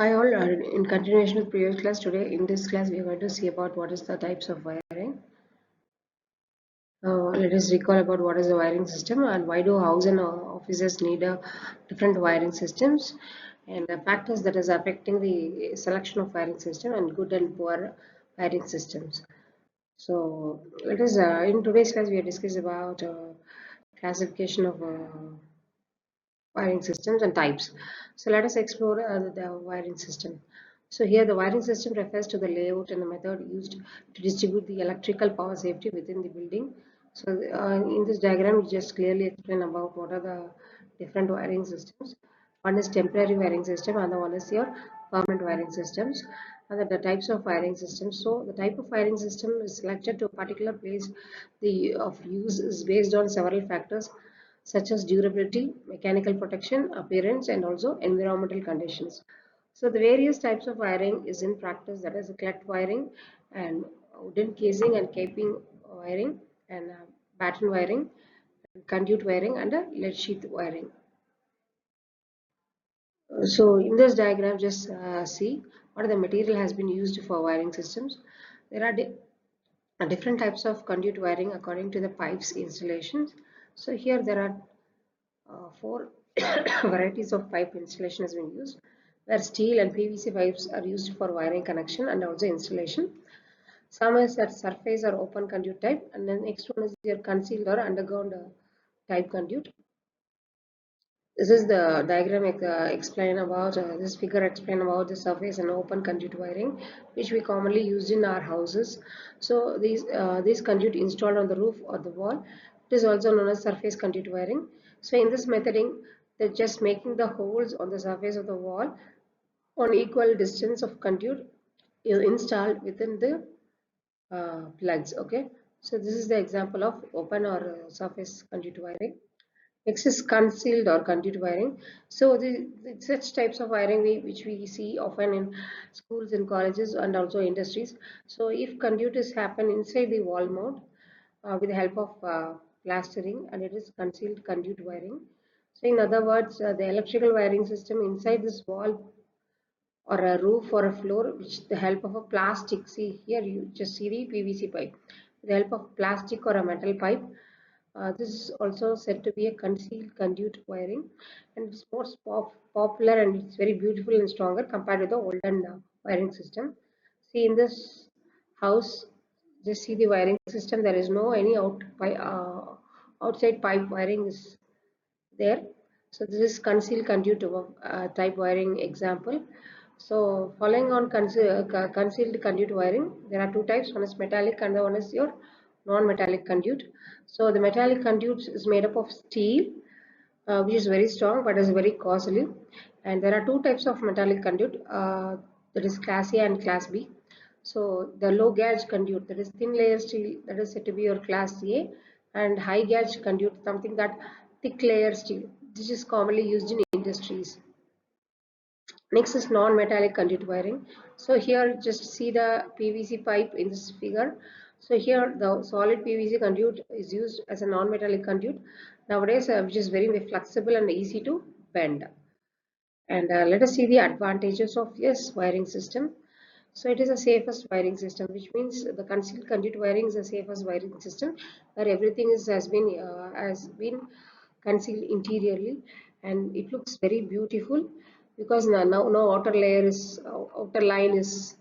Hi all, in continuation with previous class, today in this class we are going to see about what is the types of wiring. Let us recall about what is the wiring system and why do house and offices need different wiring systems, and the factors that is affecting the selection of wiring system and good and poor wiring systems. So let us in today's class we are discussing about classification of wiring systems and types. So let us explore the wiring system. So here the wiring system refers to the layout and the method used to distribute the electrical power safety within the building. So in this diagram we just clearly explain about what are the different wiring systems. One is temporary wiring system and the one is your permanent wiring systems, and the types of wiring systems. So the type of wiring system is selected to a particular place the of use is based on several factors such as durability, mechanical protection, appearance, and also environmental conditions. So the various types of wiring is in practice, that is cleft wiring and wooden casing and caping wiring and batten wiring, conduit wiring, and lead sheath wiring. So in this diagram, just see what the material has been used for wiring systems. There are different types of conduit wiring according to the pipes installations. So here there are four varieties of pipe installation has been used, where steel and PVC pipes are used for wiring connection and also installation. Some is at surface or open conduit type, and then next one is your concealed or underground type conduit. This is the diagram explain about this figure explain about the surface and open conduit wiring, which we commonly use in our houses. So these conduit installed on the roof or the wall. It is also known as surface conduit wiring. So in this methoding, they're just making the holes on the surface of the wall on equal distance of conduit installed within the plugs. Okay, so this is the example of open or surface conduit wiring. Next is concealed or conduit wiring. So such types of wiring which we see often in schools and colleges and also industries. So if conduit is happen inside the wall mount with the help of plastering, and it is concealed conduit wiring. So in other words, the electrical wiring system inside this wall or a roof or a floor, which the help of a plastic, see here you just see the PVC pipe, with the help of plastic or a metal pipe. This is also said to be a concealed conduit wiring, and it's more popular and it's very beautiful and stronger compared to the olden wiring system. See in this house, just see the wiring system. There is no any outside pipe wiring is there. So this is concealed conduit type wiring example. So following on concealed conduit wiring, there are two types. One is metallic and the one is your non-metallic conduit. So the metallic conduit is made up of steel, which is very strong but is very costly. And there are two types of metallic conduit, that is class A and class B. So the low gauge conduit, that is thin layer steel, that is said to be your class A, and high gauge conduit, something that thick layer steel. This is commonly used in industries. Next is non-metallic conduit wiring. So here just see the PVC pipe in this figure. So here the solid PVC conduit is used as a non-metallic conduit nowadays, which is very flexible and easy to bend. And let us see the advantages of this wiring system. So it is the safest wiring system, which means the concealed conduit wiring is the safest wiring system, where everything has been concealed interiorly, and it looks very beautiful because now no outer line is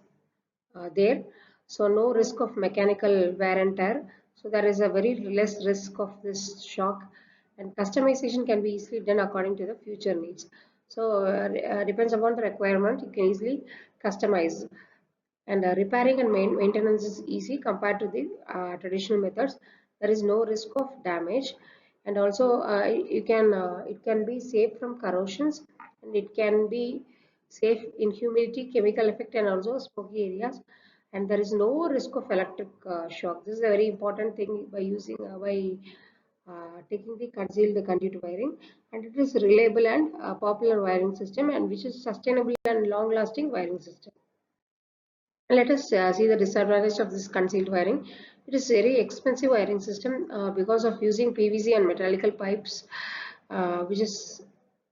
there, so no risk of mechanical wear and tear. So there is a very less risk of this shock, and customization can be easily done according to the future needs. So depends upon the requirement, you can easily customize, and repairing and maintenance is easy compared to the traditional methods. There is no risk of damage, and also it can be safe from corrosions, and it can be safe in humidity, chemical effect, and also smoky areas, and there is no risk of electric shock. This is a very important thing by using by taking the concealed conduit wiring, and it is reliable and popular wiring system, and which is sustainable and long lasting wiring system. Let us see the disadvantage of this concealed wiring. It is very expensive wiring system because of using PVC and metallical pipes, which is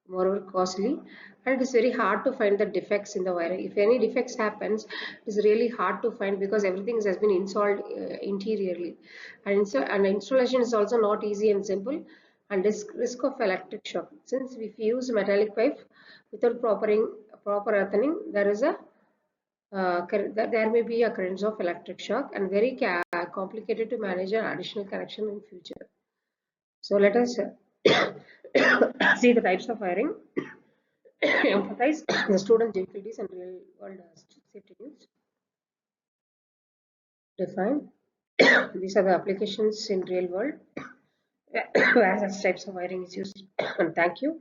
moreover costly, and it is very hard to find the defects in the wiring. If any defects happens, it is really hard to find because everything has been installed interiorly, and installation is also not easy and simple, and risk of electric shock. Since if you use metallic pipe without proper earthening, there may be occurrence of electric shock and very complicated to manage an additional connection in future. So let us see the types of wiring. Emphasize the student difficulties and real world safety needs. Define. These are the applications in real world where such types of wiring is used. And thank you.